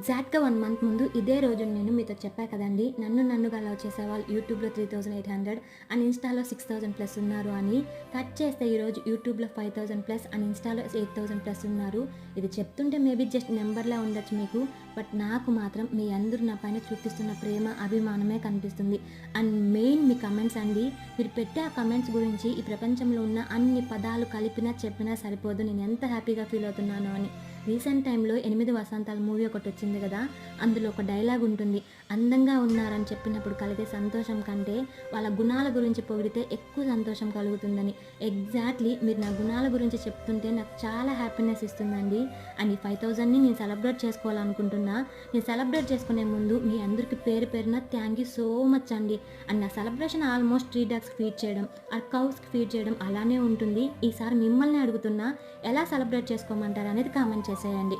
ఎగ్జాక్ట్‌గా 1 మంత్ ముందు ఇదే రోజు నేను మీతో చెప్పా కదండీ! నన్నుగా లవ్ చేసేవాళ్ళు యూట్యూబ్‌లో 3800 అండ్ ఇన్‌స్టాలో 6000+ ఉన్నారు అని. కట్ చేస్తే ఈరోజు యూట్యూబ్‌లో 5000+ అండ్ ఇన్‌స్టాలో 8000+ ఉన్నారు. ఇది చెప్తుంటే మేబీ జస్ట్ నంబర్‌లా ఉండొచ్చు మీకు. బట్ నాకు మాత్రం మీ అందరూ నా పైన చూపిస్తున్న ప్రేమ, అభిమానమే కనిపిస్తుంది. అండ్ మెయిన్ మీ కమెంట్స్ అండి. మీరు పెట్టే ఆ కమెంట్స్ గురించి ఈ ప్రపంచంలో ఉన్న అన్ని పదాలు కలిపినా చెప్పినా సరిపోదు. నేను ఎంత హ్యాపీగా ఫీల్ అవుతున్నానో అని. రీసెంట్ టైంలో 8 వసంతాలు మూవీ ఒకటొచ్చింది కదా! అందులో ఒక డైలాగ్ ఉంటుంది. అందంగా ఉన్నారని చెప్పినప్పుడు కలిగే సంతోషం కంటే వాళ్ళ గుణాల గురించి పొగిడితే ఎక్కువ సంతోషం కలుగుతుందని. ఎగ్జాక్ట్‌లీ మీరు నా గుణాల గురించి చెప్తుంటే నాకు చాలా హ్యాపీనెస్ ఇస్తుందండి. అండ్ ఈ 5000ని నేను సెలబ్రేట్ చేసుకోవాలనుకుంటున్నా. నేను సెలబ్రేట్ చేసుకునే ముందు మీ అందరికి పేరు పేరున థ్యాంక్ యూ సో మచ్ అండి. అండ్ నా సెలబ్రేషన్ ఆల్మోస్ట్ 3 డాగ్స్‌కి ఫీడ్ చేయడం, కౌస్‌కి ఫీడ్ చేయడం అలానే ఉంటుంది. ఈసారి మిమ్మల్ని అడుగుతున్నా ఎలా సెలబ్రేట్ చేసుకోమంటారు అనేది కామెంట్ చేసేయండి.